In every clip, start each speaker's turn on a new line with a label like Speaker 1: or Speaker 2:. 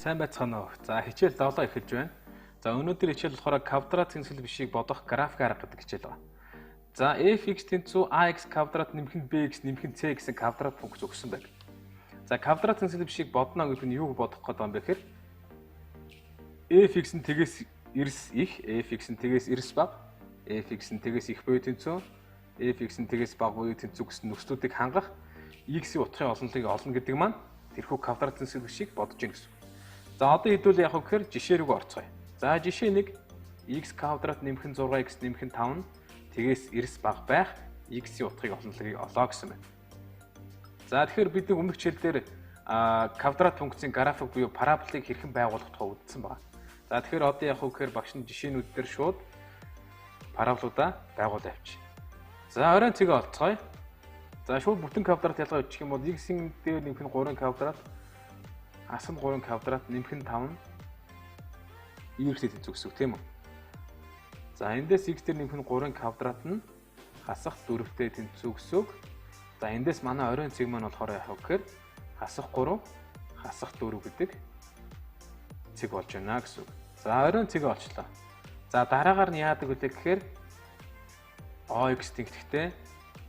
Speaker 1: Сайн байцгаана уу. За хичээл 7 эхэлж байна. За өнөөдөр хичээл болохоор квадрат тэнцэл бишийг бодох график арга гэдэг хичээл байна. За f(x) тэнцүү ax квадрат нэмэх нь bx нэмэх нь c гэсэн квадрат функц өгсөн байна. За квадрат тэнцэл бишийг бодно гэдэг нь юуг бодох гэдэг юм бэ гэхээр f(x) нь тэгээс эрс их, f(x) нь тэгээс эрс бага, f(x) нь тэгээс их буюу тэнцүү, f(x) нь тэгээс бага буюу тэнцүү гэсэн нөхцлүүдийг хангах x-ийн утгын олнолыг олно гэдэг маань тэрхүү квадрат тэнцэл бишийг бодож гин гэсэн. За одоо хэдүүл яах вэ гэхээр жишээ рүү орцгоё. За жишээ 1 x квадрат нэмэх нь 6x нэмэх нь 5 тэгээс эрс бага байх x-ийн утгыг олнолыг олоо гэсэн байна. За тэгэхээр бид нэг өмнөх хичээл дээр квадрат функцийн график буюу параболыг хэрхэн байгуулах тухай үзсэн байна. За тэгэхээр одоо яах вэ гэхээр багш нь жишээнүүд дээр шууд параболуудаа байгуулж авчи. За оройн цэгээ олцгоё. За шууд бүтэн квадрат ялгаа бичих юм бол x-ийн дээр нэмэх нь 3 квадрат асам 3 квадрат нэмэх нь 5 y-тэй тэнцүү гэсэн үг тийм үү. За эндээс x дээр нэмэх нь 3 квадрат нь хасах 4-тэй тэнцүү гэсэн үг. За эндээс манай оройн цэг маань болохоор яах вэ гэхээр хасах 3 хасах 4 гэдэг цэг болж байна гэсэн үг. За оройн цэгээ олчлоо. За дараагаар нь яадаг вэ гэхээр ox тэгтэхтэй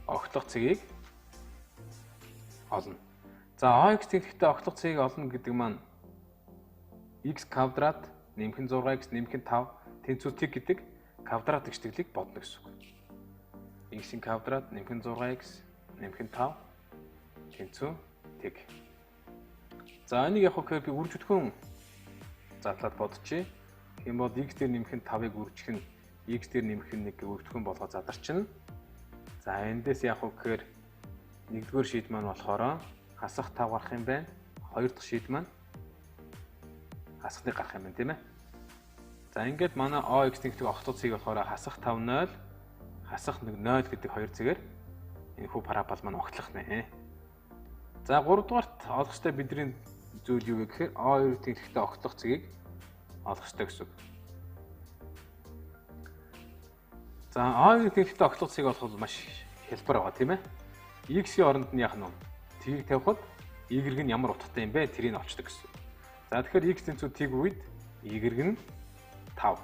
Speaker 1: огтлох цэгийг олно. За ox тэгтэхтэй огтлох цэгийг олно гэдэг маань x квадрат нэмэх нь 6x нэмэх нь 5 тэнцүү тэг гэдэг квадрат гიშтэглийг бодно гэсэн үг. x-ийн квадрат нэмэх нь 6x нэмэх нь 5 тэнцүү тэг. За энийг яг хөөр би үрж өтгөн задлаад бодчихъя. Тийм бол x дээр нэмэх нь 5-ыг үржих нь x дээр нэмэх нь 1-ийг өргөдгөн болгоо задарчна. За эндээс яг хөөр нэгдүгээр шийд маань болохоор хасах 5 гарах юм байна. Хоёр дахь шийд маань хасах 1 гарах юм байна тийм ээ. За ингээд манай ox тэгтэг огтлох цэг болохоор хасах 5 0 хасах 1 0 гэдэг хоёр цэгээр энэ хүү парабол маань огтлох нэ. За 3 дугаарт олох ёстой бидний зүйл юу вэ гэхээр o2 тэгтэгтэй огтлох цэгийг олох ёстой гэсэн үг. За o2 тэгтэгтэй огтлох цэгийг олох бол маш хэлбэр байгаа тийм ээ. x-ийн оронд нь яах нь вэ? Тгийг тавихад y нь ямар утгатай юм бэ? Тэрийг олчдаг гэсэн. За тэгэхээр x тэнцүү тийг үед y нь 5.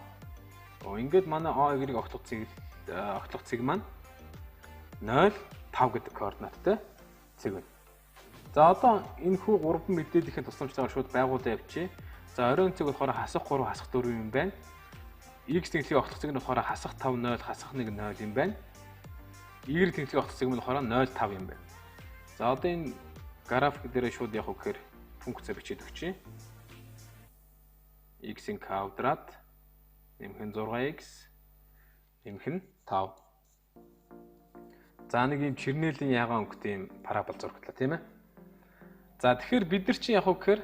Speaker 1: Ингээд манай o2-ыг огтлох цэг маань 0 5 гэдэг координаттай цэг байна. За одоо энэ хүү 3 мэдээллийн тусламжтайгаар шууд байгуулаа явчихъя. За оройн цэг болохоор хасах 3 хасах 4 юм байна. X тэнцлийн огтлох цэг нь болохоор хасах 5 0 хасах 1 0 юм байна. Y тэнцлийн огтлох цэг нь болохоор 0 5 юм байна. За одоо энэ график дээр шууд явах гэхээр функцээ бичиж өгчээ. x-ийн квадрат нэмэх нь 6x нэмэх нь 5. За нэг юм чирнэлийн ягаан өнгөтэй юм парабол зурагтлаа тийм ээ. За тэгэхээр бид нар чинь явах гэхээр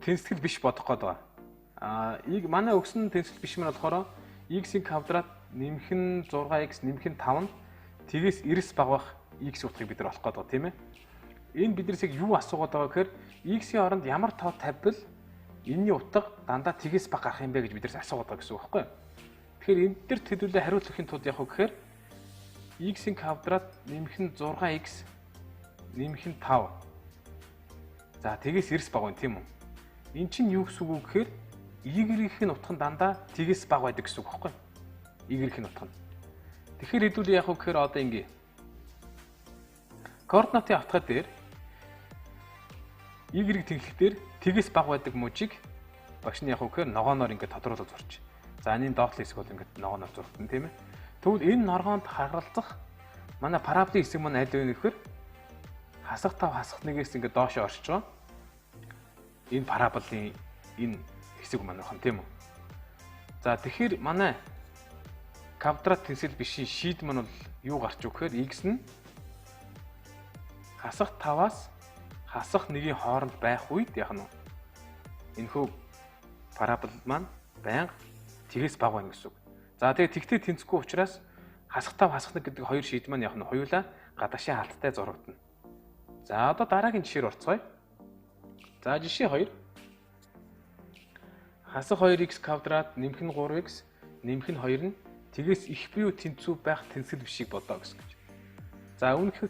Speaker 1: тэнцэл биш бодох гээд байгаа. Манай өгсөн тэнцэл биш маань болохоор x-ийн квадрат нэмэх нь 6x нэмэх нь 5 тэгээс эрс багах x утгыг бид нар олох гээд байгаа тийм ээ. Энэ биднээс юу асуугаад байгаа гэхээр x-ийн оронд ямар тоо тавьбал энэний утга дандаа тэгээс бага гарах юм бэ гэж биднээс асуугаад байгаа гэсэн үг байхгүй юу? Тэгэхээр энэ дээр хэдүүлээ хариулахын тулд яг гэхээр x-ийн квадрат нэмэх нь 6x нэмэх нь 5. За тэгээс эрс бага байна тийм үү? Эн чинь юу гэсэн үг гэхээр y-ийн утга нь дандаа тэгээс бага байдаг гэсэн үг байхгүй юу? Y-ийн утга нь. Тэгэхээр хэдүүлээ яг гэхээр одоо ингэ координатын автгай дээр y тэнхлэх дээр тэгээс бага байдаг мужийг багш нь яг гэхээр ногооноор ингээд тодруулаад зурч. За энэ доотлох хэсэг бол ингээд ногооноор зургатна тийм ээ. Тэгвэл энэ ногоонд харгалзах манай параболын хэсэг маань аль вэ гэхээр хасах 5 хасах 1-ээс ингээд доош орж байгаа. Энэ параболын энэ хэсэг маань байна тийм үү. За тэгэхээр манай квадрат тэнцэл бишийн шийд маань бол юу гарч үг гэхээр x нь хасах 5-аас хасах 1-ийн хооронд байх үед яах нь вэ? Энэхүү парабол маань байнга тэгээс бага байна гэсэн үг. За тэгээ тэгтээ тэнцэхгүй учраас хасах 5 хасах 1 гэдэг хоёр шийд маань яах нь хоёулаа гадаашийн халттай зурагдана. За одоо дараагийн жишээр орцгоё. За жишээ 2. Хасах 2x квадрат нэмэх нь 3x нэмэх нь 2 нь тэгээс их буюу тэнцүү байх тэнцэл бишийг бодоо гэсэн гэж. За өмнөх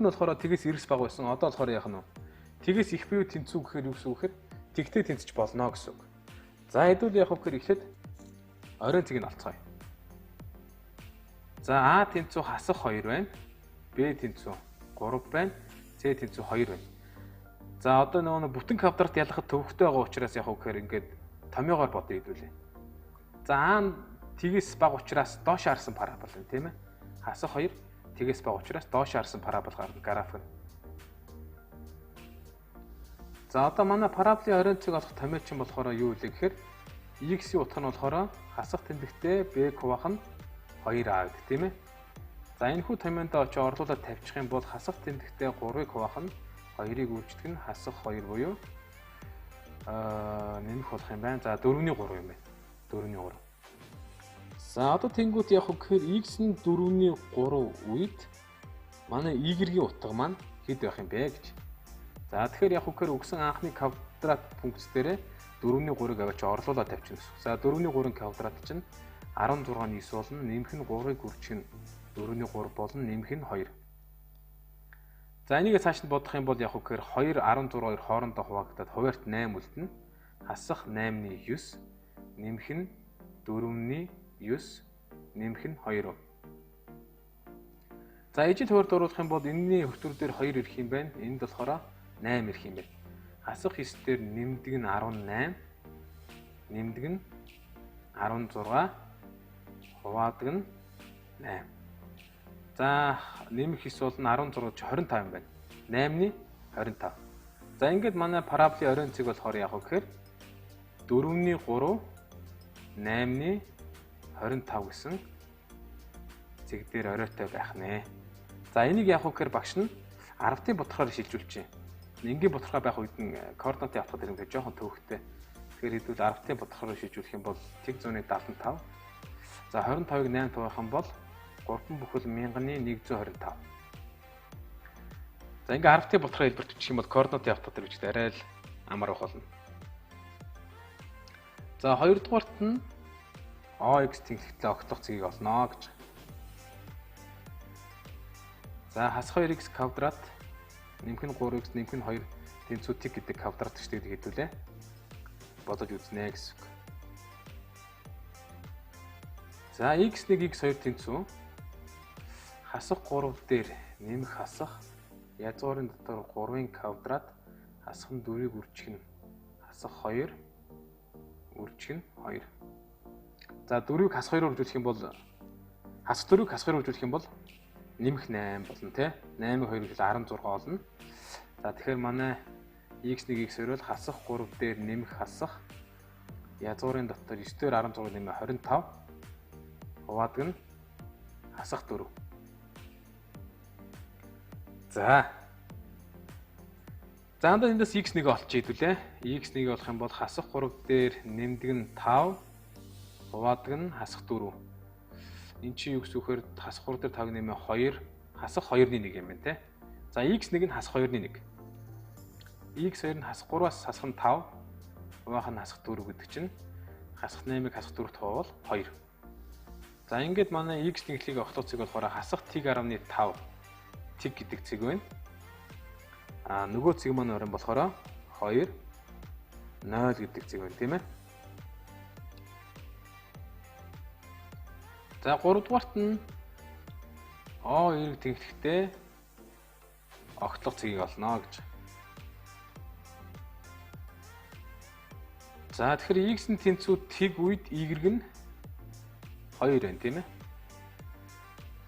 Speaker 1: нь болохоор тэгээс эрс бага байсан. Одоо болохоор яах нь вэ? Тэгээс их буюу тэнцүү гэхээр юу гэсэн үг гэхээр тэгтээ тэнцэж болно гэсэн үг. За хэдүүл яг хөхөр ихэд оройн цэг нь олцгоё. За А тэнцүү хасах 2 байна. Б тэнцүү 3 байна. С тэнцүү 2 байна. За одоо нөгөө бүтэн квадрат ялахад төвөгтэй байгаа учраас яг хөхөр ингээд томьёогоор бодъё хэдүүлээ. За А нь тгээс бага учраас доош харсан парабол байна, тийм ээ. Хасах 2 тгээс бага учраас доош харсан парабол гарна график нь. За одоо манай параболын оройн цэг олох томьёоч нь болохоор юу вэ гэхээр x-ийн утга нь болохоор хасах тэмдэгтээ b кубах нь 2a гэдэг тийм ээ. За энэ хүү томьёонд очиж орлуулад тавьчих юм бол хасах тэмдэгтээ 3-ыг кубах нь 2-ыг үйлчлэх нь хасах 2 буюу нэмэх болох юм байна. За 4-ний 3 юм байна. 4-ний 3. За одоо тэнгуут яг гэхээр x нь 4-ний 3 үед манай y-ийн утга маань хэд байх юм бэ гэж. За тэгэхээр яг гэхээр өгсөн анхны квадрат функц дээрээ 4-ний 3-ыг аваач орлуулаад тавьчихна гэсэн. За 4-ний 3-ын квадрат чинь 16-ны 9 болно. Нэмэх нь 3-ыг үржих нь 4-ний 3 болно. Нэмэх нь 2. За энийгээ цааш нь бодох юм бол яг гэхээр 2 16-оор хоорондоо хуваагдаад хуваарьт 8 үлдэнэ. Хасах 8-ны 9 нэмэх нь 4-ний 9 нэмэх нь 2. За ижил хуваарьт оруулах юм бол энэний хөртөр дээр 2 ирэх юм байна. Энд болохоор 8 ирэх юм байна. Хасах 9 дээр нэмдэг нь 18, нэмдэг нь 16, хуваадаг нь 8. За нэмэх 9 бол 16 чи 25 юм байна. 8-ны 25. За ингээд манай параболын оройн цэг болохоор яг гэхээр 4-ний 3, 8-ны 25 гэсэн цэг дээр оройтой байх нэ. За энийг яг гэхээр багш нь 10-ын ботхоор шилжүүлж байна. Энгийн ботхороо байх үед нь координатын явахад хэрэг жоохон төвөгтэй. Тэгэхээр хэдүүл 10-ын ботхороо шилжүүлэх юм бол тэг зүүнний 75. За 25-ыг 8 тавих юм бол 3 бүхэл 1125. За ингээ 10-ын ботхороо хэлбэрт бичих юм бол координатын явахад хэрэг үчтэй арай л амар байх болно. За 2 дугаарт нь OX тэнхлэгтлээ огтлох цэгийг олно гэж. За хасах 2x квадрат нэмэх нь 3x нэмэх нь 2 тэнцүү тэг гэдэг квадрат штеп хэдүүлээ. Бодож үзнэ гэсэн үг. За x1 x2 тэнцүү хасах 3 дээр нэмэх хасах язгуурын дотор 3-ын квадрат хасах нь 4-ийг үржих нь хасах 2 үржих нь 2. За 4-ийг хасах 2-оор үржүүлэх юм бол хасах 4-ийг хасах 2-оор үржүүлэх юм бол нэмэх 8 болно тий. 8-ыг 2 гэхэл 16 олно. За тэгэхээр манай x1 x2 бол хасах 3 дээр нэмэх хасах язгуурын дотор 9 дээр 16 нэмээ 25 хуваадаг нь хасах 4. За андаа эндээс x1 олчих хэдүүлээ. x1 болох юм бол хасах 3 дээр нэмдэг нь 5 хуваадаг нь хасах 4. Энд чи юу гэсэн үхээр хасах 3 дээр 5 нэмээ 2 хасах 2-ны 1 юм байна те. За x1 нь хасах 2-ны 1. x2 нь хасах 3-аас хасах нь 5 хуваах нь хасах 4 гэдэг чинь хасах 8-ыг хасах 4-т хуваавал 2. За ингээд манай x тэнхлийг огтлох цэг болохоор хасах t-1.5 тэг гэдэг цэг байна. Нөгөө цэг маань орон болохоор 2 0 гэдэг цэг байна тийм ээ. За 3 дугаарт нь O2 тэнхлэгтээ огтлох цэгийг олно гэж. За тэгэхээр x нь тэнцүү тэг үед y нь 2 байна тийм ээ.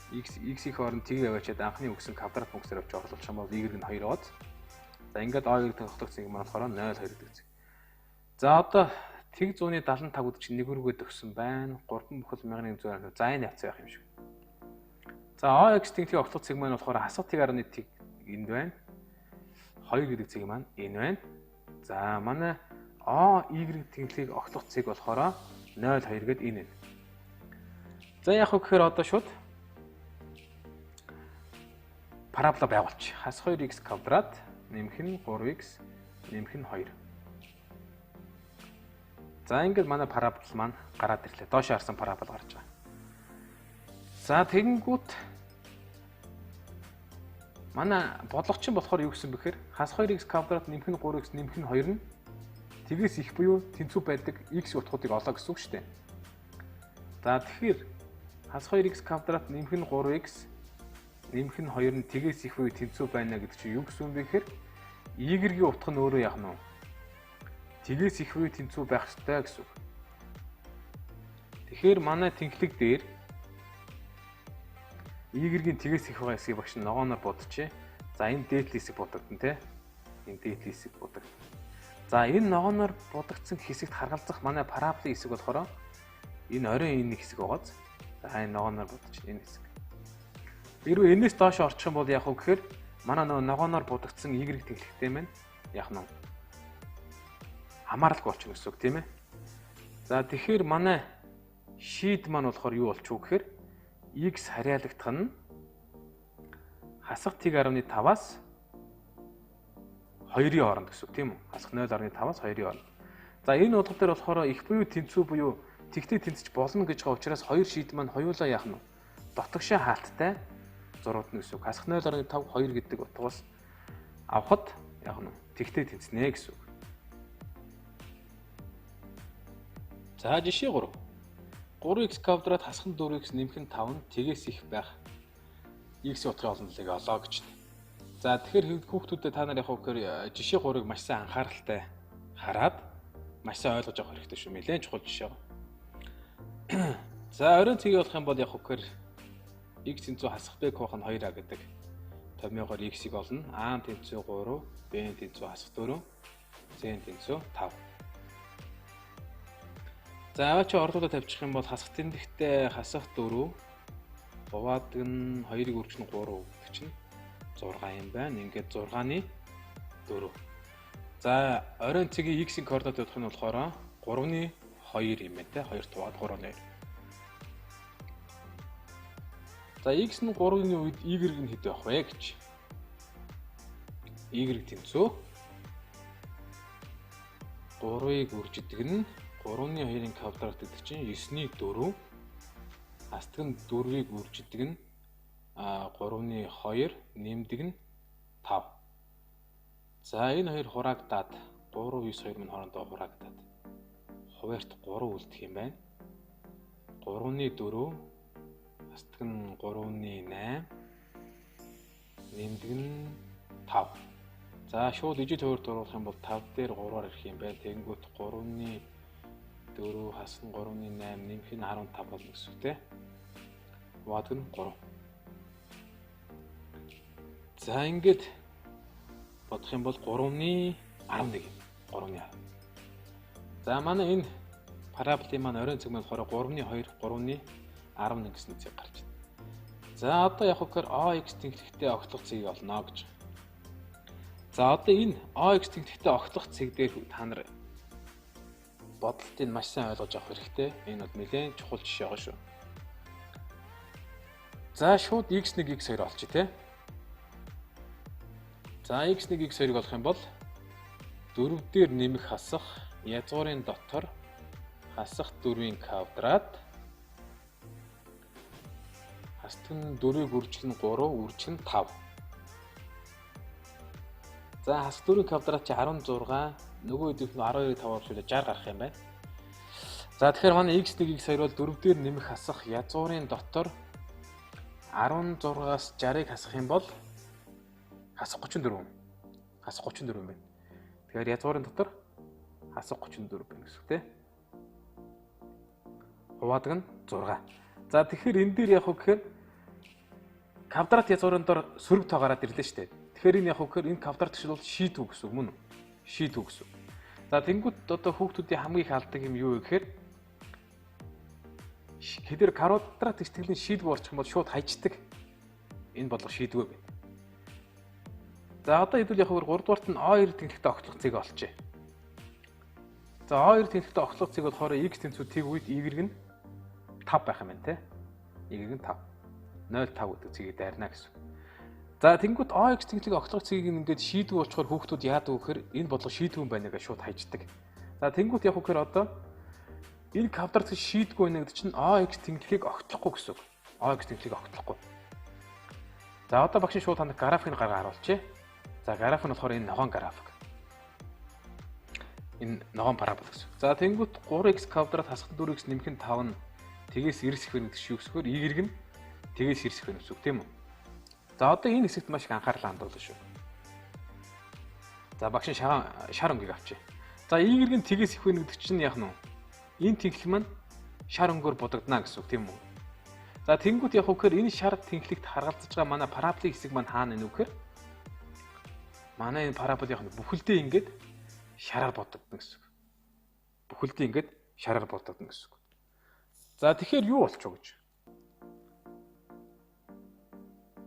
Speaker 1: X-ийн хооронд тгийг аваачаад анхны өгсөн квадрат функцээр авч орлуулчих юм бол y нь 2 оод. За ингээд O2 тэнхлэх цэг маань болохоор 0 2 гэдэг цэг. За одоо тэг 175 гэдэг чинь 1 рүүгээ төгссөн байна. 3 бүхэл 1100 за энэ явц байх юм шиг. За OX тэнхлийг огтлох цэг маань болохоор хасах t-1 тэг энд байна. 2 гэдэг цэг маань энэ байна. За манай OY тэнхлийг огтлох цэг болохоор 0 2 гэдэг энэ байна. За яг гэхээр одоо шууд парабола байгуулчих. Хасах 2x квадрат нэмэх нь 3x нэмэх нь 2. За ингээд манай парабол маань гараад ирлээ. Доош харсан парабол гарч байгаа. За тэгэнгүүт манай бодлогочин болохоор юу гэсэн бэхээр хасах 2x квадрат нэмэх нь 3x нэмэх нь 2 нь тэгээс их буюу тэнцүү байдаг x утгуудыг олоо гэсэн үг шүү дээ. За тэгэхээр хас 2x квадрат нэмэх нь 3x нэмэх нь 2 нь тэгээс их буюу тэнцүү байна гэдэг чинь юу гэсэн үг вэ гэхээр y-ийн утга нь өөрөө яах нь вэ? Тэгээс их буюу тэнцүү байх ёстой гэсэн үг. Тэгэхээр манай тэнхлэг дээр y-ийн тэгээс их байгаа хэсгийг багш ногооноор бодчихъя. За энэ дээдлийн хэсэг бодогдсон тий. Энэ дээдлийн хэсэг бодогдсон. За энэ ногооноор бодогдсон хэсэгт харгалзах манай параболын хэсэг болохоор энэ оройн энэ хэсэг байгааз. За энэ ногооноор бодчих энэ хэсэг. Хэрвээ энэс доош орчих юм бол яах вэ гэхээр манай ногооноор будагдсан y тэнхлэгтэй маань яах нь хамааралгүй болчихно гэсэн үг тийм ээ. За тэгэхээр манай шийд маань болохоор юу болчих вэ гэхээр x харьяалагдах нь хасах t.5-аас 2-ийн хооронд гэсэн үг тийм үү? Хасах 0.5-аас 2-ийн хооронд. За энэ бодлого дээр болохоор их буюу тэнцүү буюу тэгтээ тэнцэж болно гэж байгаа учраас хоёр шийд маань хоёулаа яах нь дотгошоо хаалттай зуруудна гэсэн үг. Хасах 0.5 2 гэдэг утгаас авахд яах нь тэгтээ тэнцэнэ гэсэн үг. За жишээ 3. 3x квадрат хасах нь 4x нэмэх нь 5 нь тэгээс их байх x утгын олонлыг олоо гэж. За тэгэхээр хүүхдүүдэд та нар яг хөөр жишээ 3-ыг маш сайн анхааралтай хараад маш сайн ойлгож авах хэрэгтэй шүү. Нэлээд чухал жишээ. За оройн цэгийг болох юм бол яг хөөр x тэнцүү хасах b квах нь 2а гэдэг томьёогоор x-ийг олно. a тэнцүү 3, b тэнцүү хасах 4, c тэнцүү 5. За аваач орлуудад тавьчих юм бол хасах тэмдэгтээ хасах 4, хуваадаг нь 2-ыг үржих нь 3 гэдэг чинь 6 юм байна. Ингээд 6-ны 4. За оройн цэгийн x-ийн координат өгөх нь болохоор 3-ны 2 юм байна те. 2 хуваад 3-ны 2. За x нь 3-ны үед y нь хэд байх вэ гэж. Y тэнцүү 3-ыг үржидэг нь 3-ны 2-ын квадрат гэдэг чинь 9-ний 4. Хасдаг нь 4-ыг үржидэг нь 3-ны 2 нэмдэг нь 5. За энэ хоёр хураагдаад 3, 9, 2 минь хоорондоо хураагдаад хуваарьт 3 үлдэх юм байна. 3-ны 4 хасдаг нь 3-ны 8 нэмдэг нь 5. За шууд ижил хуваарьт оруулах юм бол 5 дээр 3-аар ирэх юм байна. Тэгэнгүүт 3-ны 4 хасна 3-ны 8 нэмэх нь 15 болно гэсэн үг тийм. Хуваадаг нь 3. За ингээд бодох юм бол 3-ны 11. 3-ны 10. За манай энэ параболын маань оройн цэг маань болохоор 3-ны 2, 3-ны 11 гэсэн цэг гарч байна. За одоо яг хөөр ax тэнхлэгтээ огтлох цэгийг олно гэж. За одоо энэ ax тэнхлэгтээ огтлох цэг дээр та нар бодлолтыг маш сайн ойлгож авах хэрэгтэй. Энэ бол нэлээд чухал жишээ байгаа шүү. За шууд x1 x2 олчих тий. За x1 x2-ыг олох юм бол 4 дээр нэмэх хасах язгуурын дотор хасах 4-ийн квадрат хасдаг нь 4-ыг үржих нь 3, үржих нь 5. За хасах 4-ийн квадрат чи 16, нөгөө хэдийнх нь 12-ыг 5-аар шүлээ 60 гарах юм байна. За тэгэхээр манай x1 x2 бол 4 дээр нэмэх хасах язгуурын дотор 16-аас 60-ыг хасах юм бол хасах 34. Хасах 34 юм байна. Тэгэхээр язгуурын дотор хасах 34 байна гэсэн үг тийм. Хуваадаг нь 6. За тэгэхээр энэ дээр яг хөөр квадрат язгуурын дор сөрөг тоо гараад ирлээ шүү дээ. Тэгэхээр энэ яг хөөр энэ квадрат шиг бол шийдвүү гэсэн үг мөн үү? Шийдвүү гэсэн үг. За тэнгууд одоо хүүхдүүдийн хамгийн их алдаг юм юу вэ гэхээр хэдэр квадрат ихтгэлийн шийдвүү орчих юм бол шууд хайчдаг. Энэ бодлого шийдвүү байна. За одоо хэдүүл яг хөөр 3 дугаарт нь a2 тэнхлэгтээ огтлох цэг олчээ. За a2 тэнхлэгтээ огтлох цэг болохоор x тэнцүү тэг үед y нь 5 байх юм байна те. Y нь 5. 0.5 гэдэг цэгийг дайрна гэсэн. За тэнгууд ax тэнхлэг огтлох цэгийг ингээд шийдвүү очихоор хүүхдүүд яадаг вэ гэхээр энэ бодлого шийдвүү байна гэж шууд хайчдаг. За тэнгууд яг хөөр одоо энэ квадрат шийдгүй байна гэдэг чинь ax тэнхлэгийг огтлохгүй гэсэн үг. ax тэнхлэгийг огтлохгүй. За одоо багш шууд танд графикыг гаргаа харуулчих. За график нь болохоор энэ ногоон график. Энэ ногоон парабол гэсэн. За тэнгуут 3x квадрат хасах 4x нэмэх нь 5 нь тэгээс эрсэх вэ гэдэг шиг өгсөхөр y нь тэгээс эрсэх вэ гэсэн үг тийм үү? За одоо энэ хэсэгт маш их анхаарлаа хандуулна шүү. За багш шар өнгийг авчи. За y нь тэгээс их вэ гэдэг чинь яах нь вэ? Энэ тэнхлэг маань шар өнгөөр будагдана гэсэн үг тийм үү? За тэнгуут яг үхээр энэ шар тэнхлэгт харгалзаж байгаа манай параболын хэсэг маань хаана нэ үхээр? Манай энэ парабол яг бүхэлдээ ингээд шараар будагдана гэсэн үг. Бүхэлдээ ингээд шараар будагдана гэсэн үг. За тэгэхээр юу болчих вэ гэж?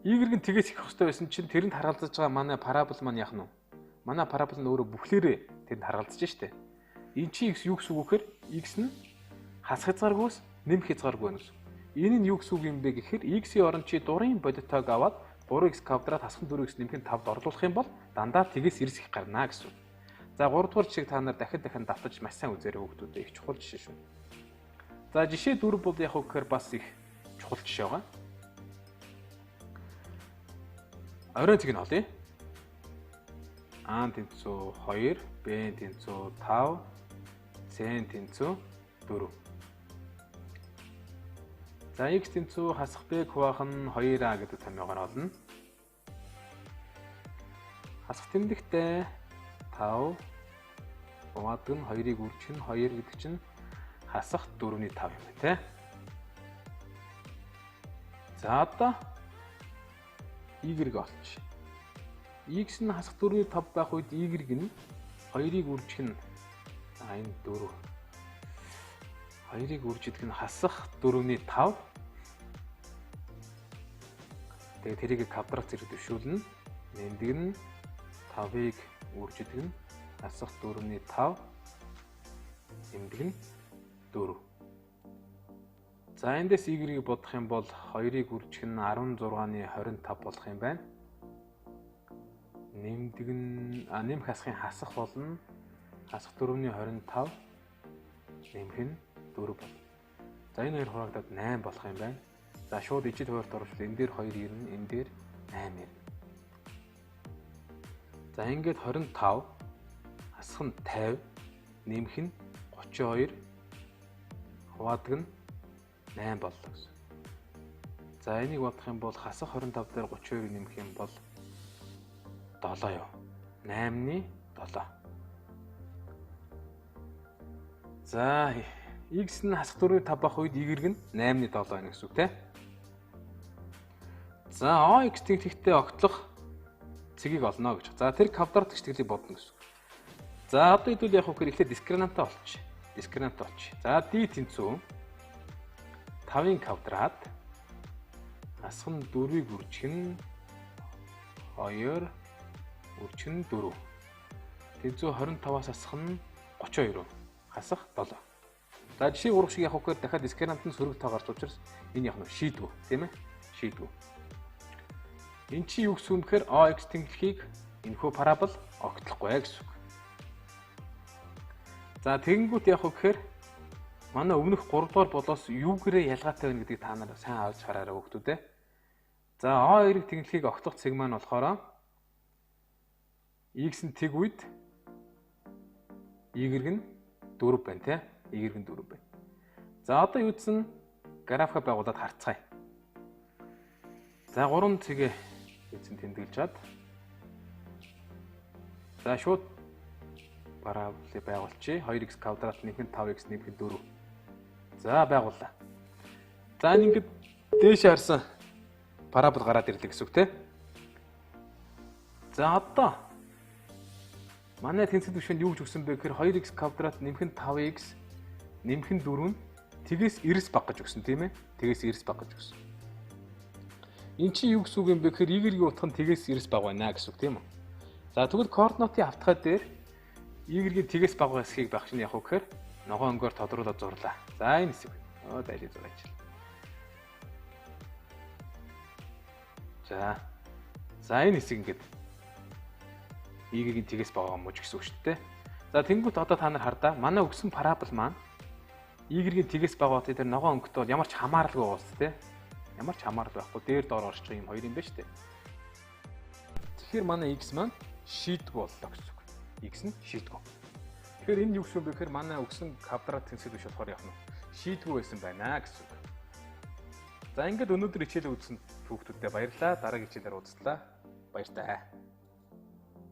Speaker 1: Y-г нь тэгээс их хөстэй байсан чинь тэрэнд харгалзаж байгаа манай парабол маань яах нь вэ? Манай парабол нь өөрөө бүхлээрээ тэнд харгалзаж штэ. Энэ чи x юу гэсэн үг гэхээр x нь хасах хязгааргүйс нэмэх хязгааргүй байна гэсэн. Энэ нь юу гэсэн үг юм бэ гэхээр x-ийн оронд чи дурын бодитойг аваад 3x квадрат хасах 4x нэмэх нь 5-д орлуулах юм бол дандаа тэгээс эрсэх гарна гэсэн. За 3 дугаар жишээг та нар дахин давтаж маш сайн үзээрэй хүүхдүүдээ, их чухал жишээ шүү. За жишээ 4 бол яг үгээр бас их чухал жишээ байгаа. Оройн цэг нь олъё. А-н тэнцүү 2, Б-н тэнцүү 5, С-н тэнцүү 4. За x тэнцүү хасах b хуваах нь 2a гэдэг томьёогоор олно. Хасах тэмдэгтээ 5 хуваадаг нь 2-ыг үржих нь 2 гэдэг чинь хасах 4-ний 5 юм байна те. За одоо y-г олчих. X нь хасах 4-ний 5 байх үед y нь 2-ыг үржих нь энэ 4. 2-ыг үржих нь хасах 4-ний 5. Тэгээ тэрийг квадрат зэрэг дэвшүүлнэ. Нэмдэг нь 5-ыг үржих нь хасах 4-ний 5. Нэмдэг нь 4. За эндээс y-г бодох юм бол 2-ыг үржих нь 16-ны 25 болох юм байна. Нэмдэг нь нэмэх хасахын хасах болно. Хасах 4-ний 25 нэмэх нь 4 бол. За энэ хоёр хуваагдаад 8 болох юм байна. За шууд ижид хуваарт оруулах энэ дээр 2 ирнэ, энэ дээр 8 ирнэ. За ингээд 25 хасах нь 50 нэмэх нь 32 хуваадаг нь 8 боллоо гэсэн. За энийг бодох юм бол хасах 25 дээр 32 нэмэх юм бол 7 юу. 8-ны 7. За x нь хасах 4-ийн 5 байх үед y нь 8-ны 7 байна гэсэн үг те. За x тэнхлэгтээ огтлох цэгийг олно гэж. За тэр квадрат гიშтгэлийг бодно гэсэн үг. За одоо хэдүүл яг үгээр эхлээд дискриминантаа олчих. Дискриминант олчих. За d тэнцүү 5-ын квадрат хасах нь 4-ийг үржих нь 2 үржих нь 4. Тэнцүү 25-аас хасах нь 32. Хасах 7. За жишээ 3 шиг яг үгээр дахиад дискриминант нь сөрөг тоо гарч учраас энэ яг нь шийдвэ, тийм ээ? Шийдвэ. Энд чи юу гэсэн үг гэхээр OX тэнхлэхийг энэхүү парабол огтлохгүй гэсэн үг. За тэгэнгүүт яг гэхээр манай өмнөх 3 дугаар болоос юугээрээ ялгаатай байна гэдгийг та нар сайн авч хараарай хүүхдүүд ээ. За O2 тэнхлэхийг огтлох цэг маань болохоор x нь тэг үед y нь 4 байна те. Y нь 4 байна. За одоо юудсан графика байгуулад харцгаая. За 3 цэгээ эзэн тэмдэглэж чад. За шууд параболыг байгуулчих. 2x квадрат нэмэх нь 5x нэмэх нь 4. За байгууллаа. За ингээд дээш харсан парабол гараад ирлээ гэсэн үг те. За одоо манай тэнцэл түвшинд юу гэж өгсөн бэ гэхээр 2x квадрат нэмэх нь 5x нэмэх нь 4 нь тэгээс 9 баг гэж өгсөн тийм ээ. Тэгээс 9 баг гэж өгсөн. Энд чинь юу гэсэн үг юм бэ гэхээр y-ийн утга нь тэгээс 9 баг байна гэсэн үг тийм үү. За тэгвэл координатын автхай дээр y-ийн тэгээс баг хэсгийг байх чинь яг үгээр ногоон өнгөөр тодруулаад зурлаа. За энэ хэсэг. Дайлыг зураач. За энэ хэсэг ингээд y-ийн тэгээс байгаа юм уу гэсэн үг шүү дээ. За тэнгуут одоо та нар хардаа манай өгсөн парабол маань y-ийн тэгээс байгаа тэр ногоон өнгөтэй бол ямар ч хамааралгүй уус тээ. Ямар ч хамаарал байхгүй дээр доор орчих юм хоёр юм байна шүү дээ. Тэгэхээр манай x маань шийдвэ боллоо гэсэн үг. X нь шийдвэ. Тэгэхээр энэ юу гэсэн бэ гэхээр манай өгсөн квадрат тэнцэл биш болохоор яг нь шийдвэр байсан байна гэсэн үг. За ингээд өнөөдөр хичээлээ үзсэн хүүхдүүдтэй баярлалаа. Дараагийн хичээлээр уулзлаа. Баяр таа.